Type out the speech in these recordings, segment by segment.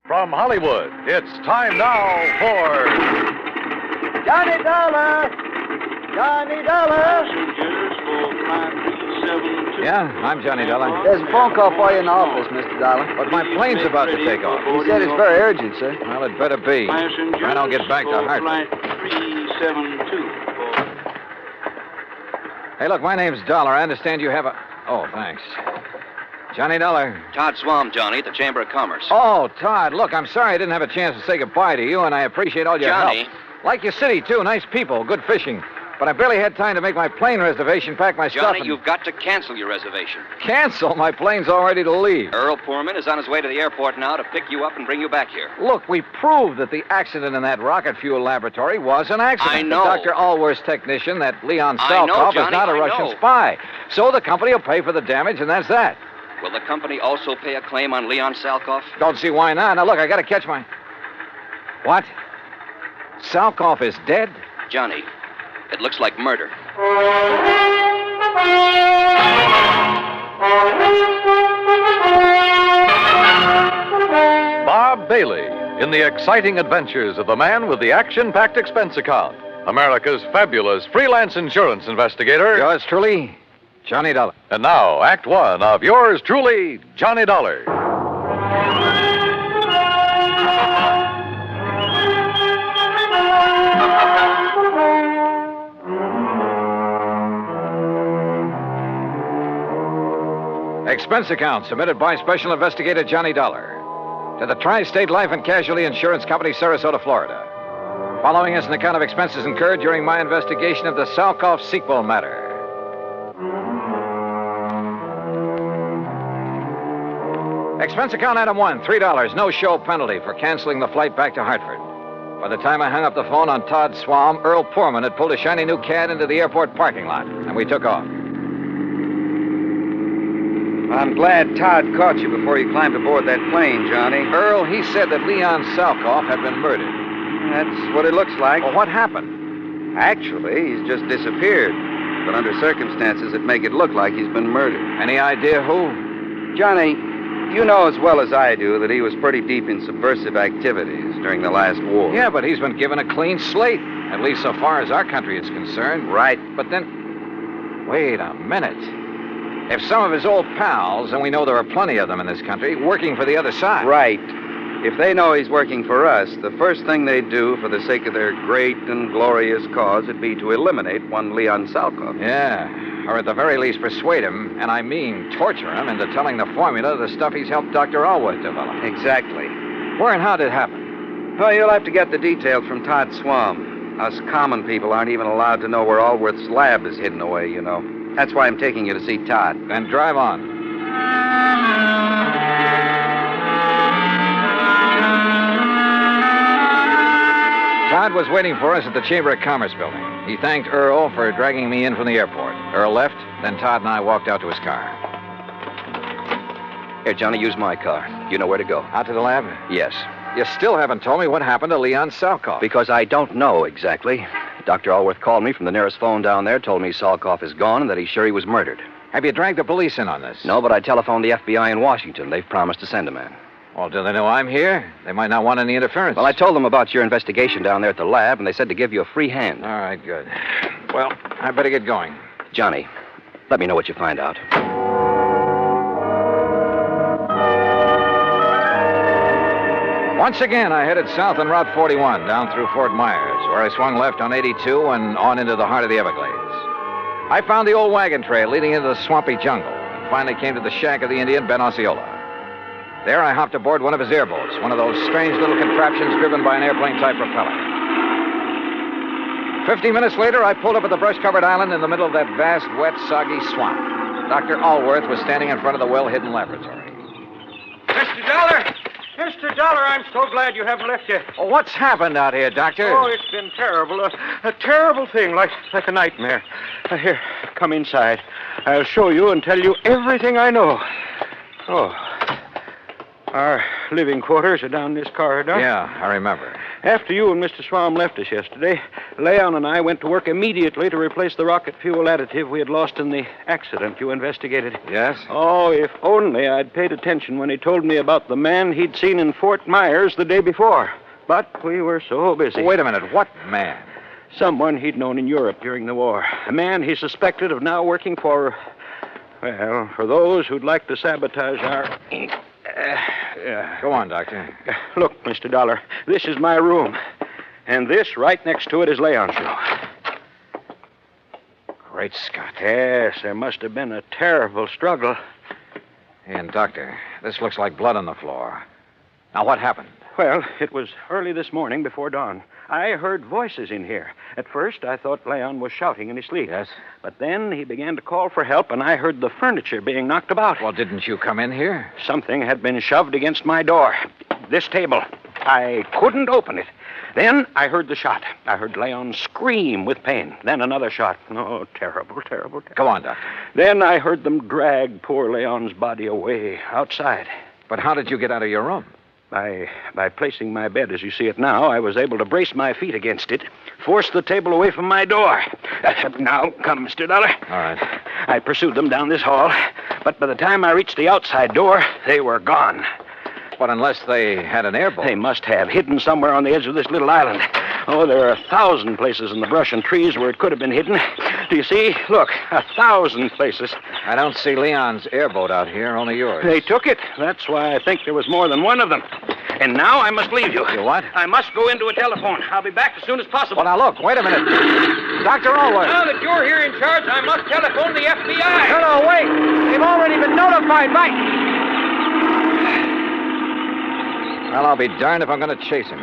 From Hollywood, it's time now for Johnny Dollar! Johnny Dollar! Yeah, I'm Johnny Dollar. There's a phone call for you in the office, Mr. Dollar. But my plane's about to take off. He said it's very urgent, sir. Well, it better be. If I don't get back to Hartford. 372. Hey, look, my name's Dollar. I understand you have a... Oh, thanks. Johnny Dollar. Todd Swam, Johnny, at the Chamber of Commerce. Oh, Todd, look, I'm sorry I didn't have a chance to say goodbye to you, and I appreciate all your Johnny. help. Like your city, too. Nice people, good fishing. But I barely had time to make my plane reservation, pack my stuff, Johnny, and... you've got to cancel your reservation. Cancel? My plane's all ready to leave. Earl Poorman is on his way to the airport now to pick you up and bring you back here. Look, we proved that the accident in that rocket fuel laboratory was an accident. I know. Dr. Allworth's technician, that Leon I know, Salkoff, is Johnny, not a I Russian know. spy. So the company will pay for the damage, and that's that. Will the company also pay a claim on Leon Salkoff? Don't see why not. Now, look, I got to catch my... What? Salkoff is dead? Johnny, it looks like murder. Bob Bailey in the exciting adventures of the man with the action-packed expense account. America's fabulous freelance insurance investigator. Yours truly, Johnny Dollar. And now, Act One of yours truly, Johnny Dollar. Expense account submitted by Special Investigator Johnny Dollar to the Tri-State Life and Casualty Insurance Company, Sarasota, Florida. Following is an account of expenses incurred during my investigation of the Salkoff sequel matter. Expense account item 1, $3, no show penalty for canceling the flight back to Hartford. By the time I hung up the phone on Todd Swam, Earl Poorman had pulled a shiny new Cad into the airport parking lot, and we took off. I'm glad Todd caught you before you climbed aboard that plane, Johnny. Earl, he said that Leon Salkoff had been murdered. That's what it looks like. Well, what happened? Actually, he's just disappeared. But under circumstances that make it look like he's been murdered. Any idea who? Johnny, you know as well as I do that he was pretty deep in subversive activities during the last war. Yeah, but he's been given a clean slate, at least so far as our country is concerned. Right. But then, wait a minute. If some of his old pals, and we know there are plenty of them in this country, working for the other side. Right. If they know he's working for us, the first thing they'd do for the sake of their great and glorious cause would be to eliminate one Leon Salkoff. Yeah, or at the very least persuade him, and I mean torture him, into telling the formula of the stuff he's helped Dr. Allworth develop. Exactly. Where and how did it happen? Well, you'll have to get the details from Todd Swam. Us common people aren't even allowed to know where Allworth's lab is hidden away, you know. That's why I'm taking you to see Todd. Then drive on. Todd was waiting for us at the Chamber of Commerce building. He thanked Earl for dragging me in from the airport. Earl left, then Todd and I walked out to his car. Here, Johnny, use my car. You know where to go. Out to the lab? Yes. You still haven't told me what happened to Leon Salkoff. Because I don't know exactly. Dr. Allworth called me from the nearest phone down there, told me Salkoff is gone and that he's sure he was murdered. Have you dragged the police in on this? No, but I telephoned the FBI in Washington. They've promised to send a man. Well, do they know I'm here? They might not want any interference. Well, I told them about your investigation down there at the lab, and they said to give you a free hand. All right, good. Well, I better get going. Johnny, let me know what you find out. Once again, I headed south on Route 41, down through Fort Myers, where I swung left on 82 and on into the heart of the Everglades. I found the old wagon trail leading into the swampy jungle, and finally came to the shack of the Indian, Ben Osceola. There, I hopped aboard one of his airboats, one of those strange little contraptions driven by an airplane-type propeller. 50 minutes later, I pulled up at the brush-covered island in the middle of that vast, wet, soggy swamp. Dr. Allworth was standing in front of the well-hidden laboratory. Mr. Dollar! Mr. Dollar, I'm so glad you haven't left yet. Oh, what's happened out here, Doctor? Oh, it's been terrible. A terrible thing, like a nightmare. Here, come inside. I'll show you and tell you everything I know. Oh. Our living quarters are down this corridor. Yeah, I remember. After you and Mr. Swam left us yesterday, Leon and I went to work immediately to replace the rocket fuel additive we had lost in the accident you investigated. Yes? Oh, if only I'd paid attention when he told me about the man he'd seen in Fort Myers the day before. But we were so busy. Wait a minute. What man? Someone he'd known in Europe during the war. A man he suspected of now working for, well, for those who'd like to sabotage our... Go on, Doctor. Look, Mr. Dollar, this is my room. And this, right next to it, is Leon's room. Great Scott. Yes, there must have been a terrible struggle. And, Doctor, this looks like blood on the floor. Now, what happened? Well, it was early this morning before dawn. I heard voices in here. At first, I thought Leon was shouting in his sleep. Yes? But then he began to call for help, and I heard the furniture being knocked about. Well, didn't you come in here? Something had been shoved against my door. This table. I couldn't open it. Then I heard the shot. I heard Leon scream with pain. Then another shot. Oh, terrible, terrible, terrible. Go on, Doctor. Then I heard them drag poor Leon's body away outside. But how did you get out of your room? By placing my bed as you see it now, I was able to brace my feet against it, force the table away from my door. Now, come, Mr. Dollar. All right. I pursued them down this hall, but by the time I reached the outside door, they were gone. But unless they had an airboat. They must have, hidden somewhere on the edge of this little island. Oh, there are 1,000 places in the brush and trees where it could have been hidden. Do you see? Look, 1,000 places. I don't see Leon's airboat out here, only yours. They took it. That's why I think there was more than one of them. And now I must leave you. You what? I must go into a telephone. I'll be back as soon as possible. Well, now, look, wait a minute. Dr. Allworth. Now that you're here in charge, I must telephone the FBI. No, wait. They've already been notified by... Well, I'll be darned if I'm going to chase him.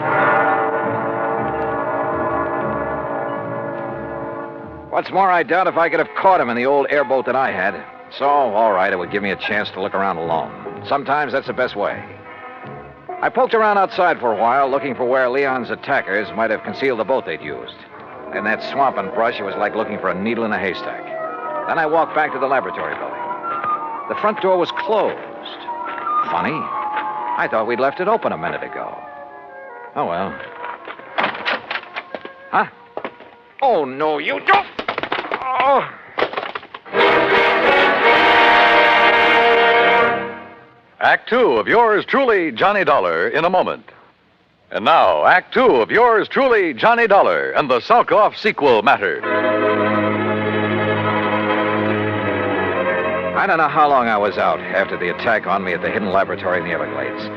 What's more, I doubt if I could have caught him in the old airboat that I had. So, all right, it would give me a chance to look around alone. Sometimes that's the best way. I poked around outside for a while, looking for where Leon's attackers might have concealed the boat they'd used. In that swamp and brush, it was like looking for a needle in a haystack. Then I walked back to the laboratory building. The front door was closed. Funny. I thought we'd left it open a minute ago. Oh, well. Huh? Oh, no, you don't. Oh. Act Two of yours truly, Johnny Dollar, in a moment. And now, Act Two of yours truly, Johnny Dollar, and the Salkoff sequel matter. I don't know how long I was out after the attack on me at the hidden laboratory in the Everglades.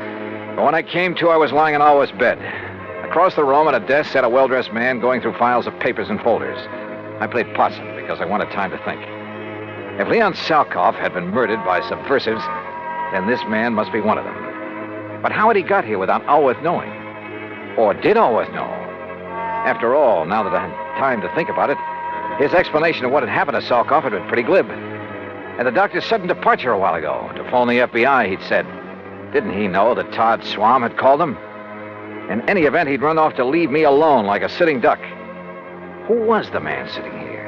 But when I came to, I was lying in Alwa's bed. Across the room at a desk sat a well-dressed man going through files of papers and folders. I played possum because I wanted time to think. If Leon Salkoff had been murdered by subversives, then this man must be one of them. But how had he got here without Alworth knowing? Or did Alworth know? After all, now that I had time to think about it, his explanation of what had happened to Salkoff had been pretty glib. And the doctor's sudden departure a while ago to phone the FBI, he'd said. Didn't he know that Todd Swam had called him? In any event, he'd run off to leave me alone like a sitting duck. Who was the man sitting here?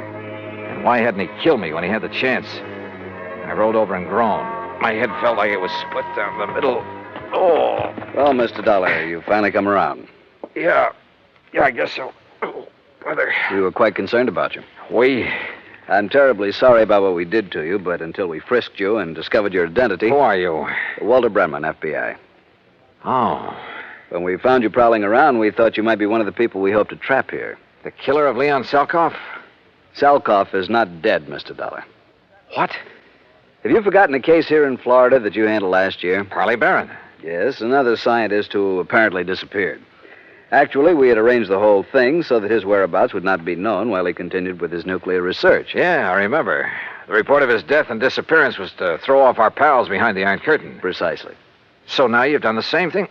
And why hadn't he killed me when he had the chance? I rolled over and groaned. My head felt like it was split down the middle. Oh. Well, Mr. Dollar, you finally come around. Yeah, I guess so. Oh, brother. We were quite concerned about you. We... I'm terribly sorry about what we did to you, but until we frisked you and discovered your identity... Who are you? Walter Brenman, FBI. Oh. When we found you prowling around, we thought you might be one of the people we hoped to trap here. The killer of Leon Salkoff? Salkoff is not dead, Mr. Dollar. What? Have you forgotten a case here in Florida that you handled last year? Parley Barron. Yes, another scientist who apparently disappeared. Actually, we had arranged the whole thing so that his whereabouts would not be known while he continued with his nuclear research. Yeah, I remember. The report of his death and disappearance was to throw off our pals behind the Iron Curtain. Precisely. So now you've done the same thing?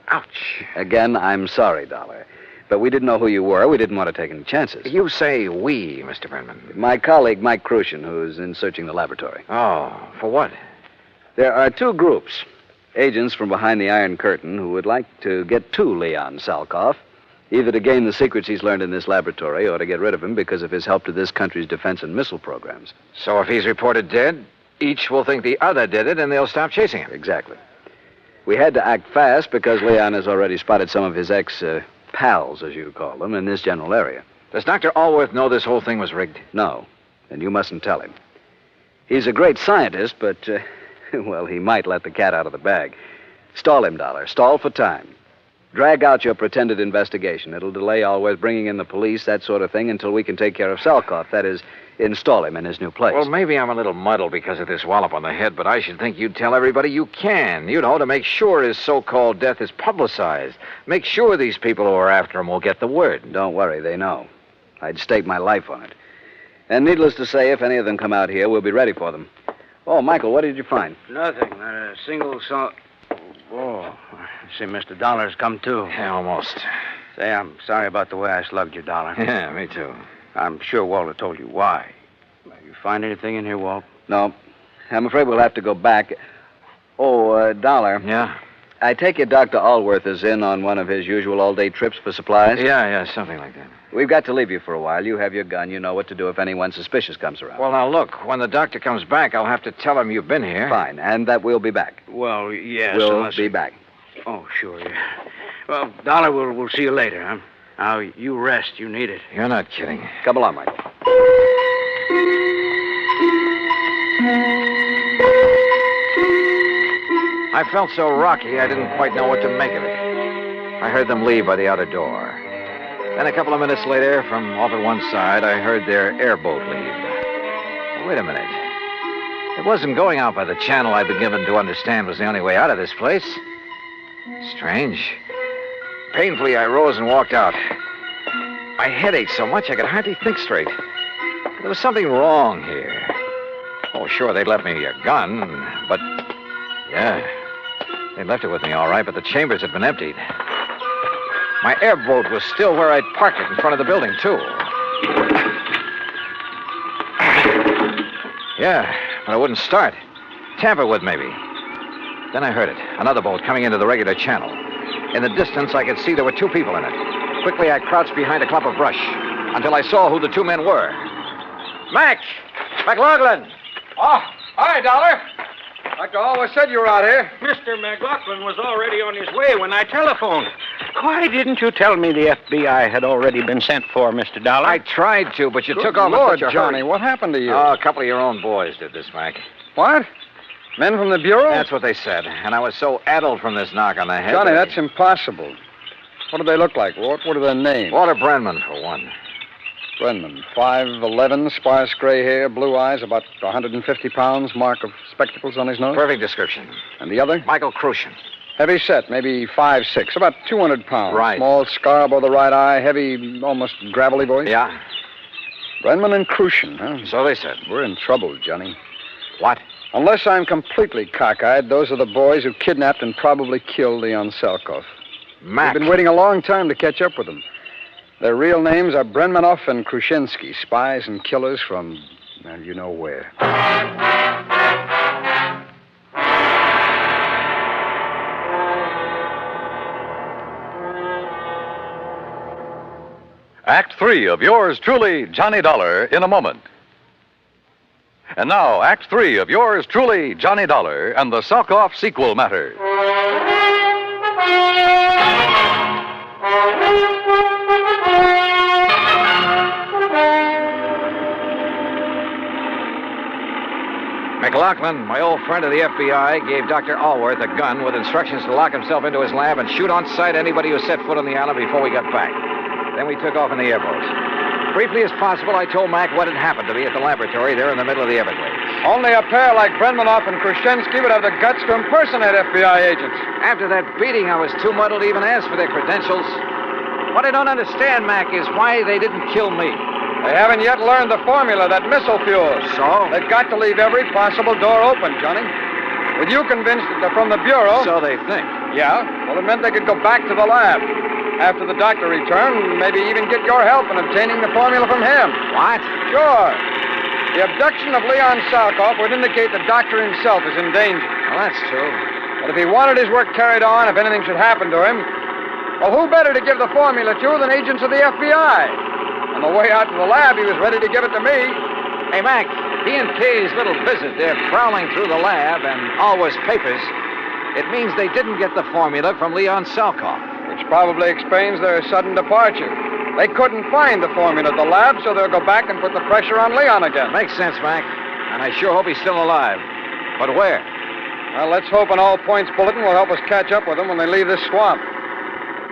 Ouch. Again, I'm sorry, Dollar. But we didn't know who you were. We didn't want to take any chances. You say we, Mr. Brenman. My colleague, Mike Crucian, who's in searching the laboratory. Oh, for what? There are two groups. Agents from behind the Iron Curtain who would like to get to Leon Salkoff, either to gain the secrets he's learned in this laboratory or to get rid of him because of his help to this country's defense and missile programs. So if he's reported dead, each will think the other did it and they'll stop chasing him. Exactly. We had to act fast because Leon has already spotted some of his ex-pals, as you call them, in this general area. Does Dr. Allworth know this whole thing was rigged? No, and you mustn't tell him. He's a great scientist, but, well, he might let the cat out of the bag. Stall him, Dollar. Stall for time. Drag out your pretended investigation. It'll delay Allworth bringing in the police, that sort of thing, until we can take care of Salkoff. That is, install him in his new place. Well, maybe I'm a little muddled because of this wallop on the head, but I should think you'd tell everybody you can, to make sure his so-called death is publicized. Make sure these people who are after him will get the word. Don't worry, they know. I'd stake my life on it. And needless to say, if any of them come out here, we'll be ready for them. Oh, Michael, what did you find? Nothing. Not a single song. Oh, see, Mr. Dollar's come too. Yeah, almost. Say, I'm sorry about the way I slugged you, Dollar. Yeah, me too. I'm sure Walter told you why. You find anything in here, Walt? No. I'm afraid we'll have to go back. Oh, Dollar. Yeah? I take it Dr. Allworth is in on one of his usual all-day trips for supplies? Yeah, something like that. We've got to leave you for a while. You have your gun. You know what to do if anyone suspicious comes around. Well, now, look, when the doctor comes back, I'll have to tell him you've been here. Fine, and that we'll be back. Well, yes. We'll be back. Oh, sure, yeah. Well, Dollar, we'll see you later, huh? Now, you rest. You need it. You're not kidding. Come along, Mike. I felt so rocky, I didn't quite know what to make of it. I heard them leave by the outer door. Then a couple of minutes later, from off at one side, I heard their airboat leave. Wait a minute. It wasn't going out by the channel I'd been given to understand was the only way out of this place. Strange. Painfully, I rose and walked out. My head ached so much I could hardly think straight. There was something wrong here. Oh, sure, they'd left me a gun, but... Yeah, they'd left it with me all right, but the chambers had been emptied. My airboat was still where I'd parked it in front of the building, too. Yeah, but it wouldn't start. Tamper with, maybe. Then I heard it. Another boat coming into the regular channel. In the distance, I could see there were two people in it. Quickly, I crouched behind a clump of brush until I saw who the two men were. Mac! McLaughlin! Oh, hi, Dollar. Dr. Always said you were out here. Mr. McLaughlin was already on his way when I telephoned. Why didn't you tell me the FBI had already been sent for, Mr. Dollar? I tried to, but you Good took off Lord, in such a Johnny, hurry. what happened to you? Oh, a couple of your own boys did this, Mac. What? Men from the Bureau? That's what they said. And I was so addled from this knock on the head. Johnny, that- that's impossible. What do they look like, Walt? What are their names? Walter Brenman, for one. Brenman, 5'11", sparse gray hair, blue eyes, about 150 pounds, mark of spectacles on his nose. Perfect description. And the other? Michael Crucian. Heavy set, maybe 5'6", about 200 pounds. Right. Small scar above the right eye, heavy, almost gravelly voice. Yeah, Brenman and Crucian, huh? so they said. We're in trouble, Johnny. What? Unless I'm completely cockeyed, those are the boys who kidnapped and probably killed Leon Salkoff. Mac. We've been waiting a long time to catch up with them. Their real names are Brenmanoff and Krushinsky, spies and killers from, well, you know where. Act 3 of yours truly, Johnny Dollar, in a moment. And now, Act 3 of yours truly, Johnny Dollar, and the Salkoff sequel matter. McLaughlin, my old friend of the FBI, gave Dr. Allworth a gun with instructions to lock himself into his lab and shoot on sight anybody who set foot on the island before we got back. Then we took off in the airboat. Briefly as possible, I told Mac what had happened to me at the laboratory there in the middle of the Everglades. Only a pair like Brenmanoff and Krushinsky would have the guts to impersonate FBI agents. After that beating, I was too muddled to even ask for their credentials. What I don't understand, Mac, is why they didn't kill me. They haven't yet learned the formula that missile fuels. So? They've got to leave every possible door open, Johnny. With you convinced that they're from the Bureau... So they think. Yeah, well, it meant they could go back to the lab. After the doctor returned, maybe even get your help in obtaining the formula from him. What? Sure. The abduction of Leon Salkoff would indicate the doctor himself is in danger. Well, that's true. But if he wanted his work carried on, if anything should happen to him, well, who better to give the formula to than agents of the FBI? On the way out to the lab, he was ready to give it to me. Hey, Mac, B&K's little visit, they're prowling through the lab and Allworth's papers. It means they didn't get the formula from Leon Salkoff. Which probably explains their sudden departure. They couldn't find the formula at the lab, so they'll go back and put the pressure on Leon again. Makes sense, Mac. And I sure hope he's still alive. But where? Well, let's hope an all-points bulletin will help us catch up with them when they leave this swamp.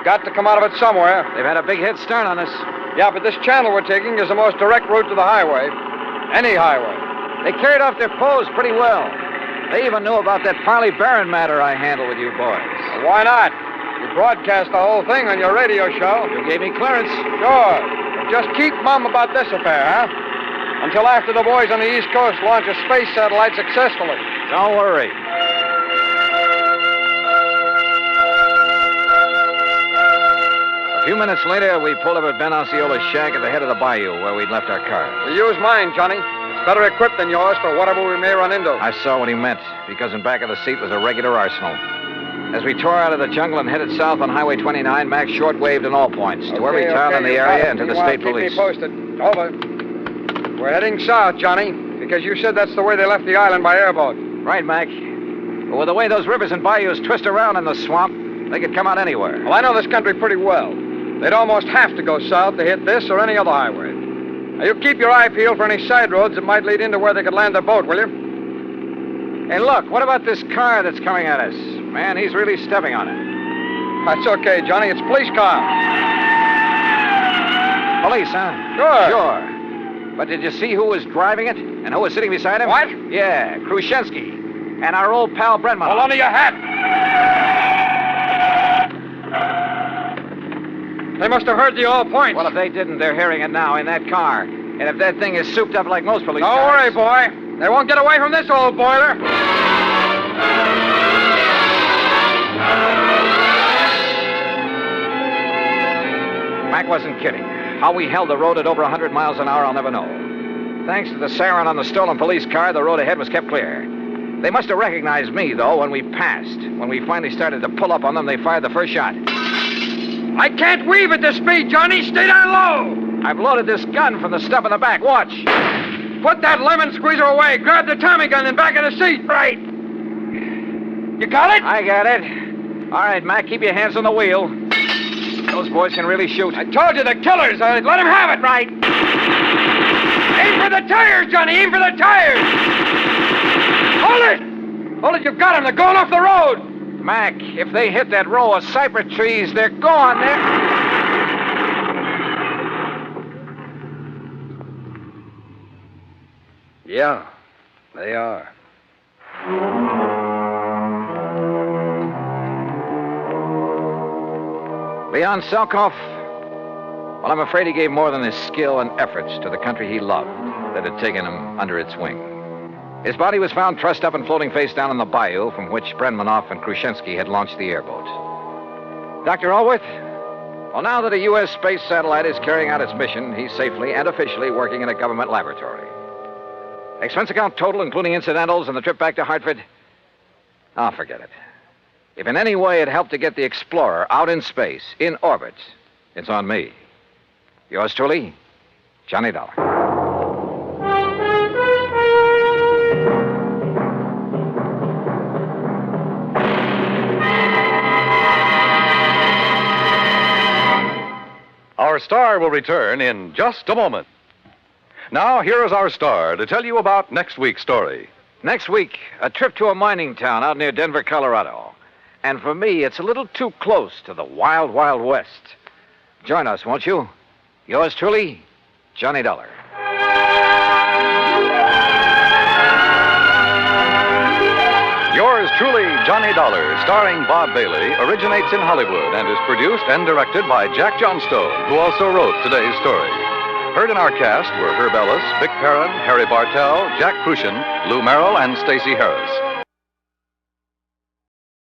Got to come out of it somewhere. They've had a big head start on us. Yeah, but this channel we're taking is the most direct route to the highway. Any highway. They carried off their pose pretty well. They even knew about that Farley Barron matter I handled with you boys. Well, why not? You broadcast the whole thing on your radio show. You gave me clearance. Sure. But just keep mum about this affair, huh? Until after the boys on the East Coast launch a space satellite successfully. Don't worry. A few minutes later, we pulled up at Ben Osceola's shack at the head of the bayou where we'd left our cars. We use mine, Johnny. It's better equipped than yours for whatever we may run into. I saw what he meant, because in back of the seat was a regular arsenal. As we tore out of the jungle and headed south on Highway 29, Max short-waved in all points to every town in the area and to the state police. Keep me posted. Over. We're heading south, Johnny, because you said that's the way they left the island by airboat. Right, Mac. But with the way those rivers and bayous twist around in the swamp, they could come out anywhere. Well, I know this country pretty well. They'd almost have to go south to hit this or any other highway. Now, you keep your eye peeled for any side roads that might lead into where they could land their boat, will you? Hey, look, what about this car that's coming at us? Man, he's really stepping on it. That's okay, Johnny. It's a police car. Police, huh? Sure. But did you see who was driving it and who was sitting beside him? What? Yeah, Khrushchevsky and our old pal Brenman. Hold on to your hat. They must have heard the all points. Well, if they didn't, they're hearing it now in that car. And if that thing is souped up like most police Don't cars... worry, boy. They won't get away from this old boiler. Mac wasn't kidding. How we held the road at over 100 miles an hour, I'll never know. Thanks to the siren on the stolen police car, the road ahead was kept clear. They must have recognized me, though, when we passed. When we finally started to pull up on them, they fired the first shot. I can't weave at this speed, Johnny. Stay down low. I've loaded this gun from the stuff in the back. Watch. Put that lemon squeezer away. Grab the Tommy gun in back of the seat. Right. You got it? I got it. All right, Mac, keep your hands on the wheel. Those boys can really shoot. I told you, the killers. Let them have it. Right. Aim for the tires, Johnny. Aim for the tires. Hold it. Hold it. You've got them. They're going off the road. Mac, if they hit that row of cypress trees, they're gone. Yeah, they are. Leon Salkoff? Well, I'm afraid he gave more than his skill and efforts to the country he loved that had taken him under its wing. His body was found trussed up and floating face down in the bayou from which Brenmanoff and Khrushchevsky had launched the airboat. Dr. Allworth? Well, now that a U.S. space satellite is carrying out its mission, he's safely and officially working in a government laboratory. Expense account total, including incidentals and the trip back to Hartford? Oh, forget it. If in any way it helped to get the Explorer out in space, in orbit, it's on me. Yours truly, Johnny Dollar. Our star will return in just a moment. Now, here is our star to tell you about next week's story. Next week, a trip to a mining town out near Denver, Colorado. And for me, it's a little too close to the wild, wild west. Join us, won't you? Yours truly, Johnny Dollar. Yours truly, Johnny Dollar, starring Bob Bailey, originates in Hollywood and is produced and directed by Jack Johnstone, who also wrote today's story. Heard in our cast were Herb Ellis, Vic Perrin, Harry Bartell, Jack Crucian, Lou Merrill, and Stacey Harris.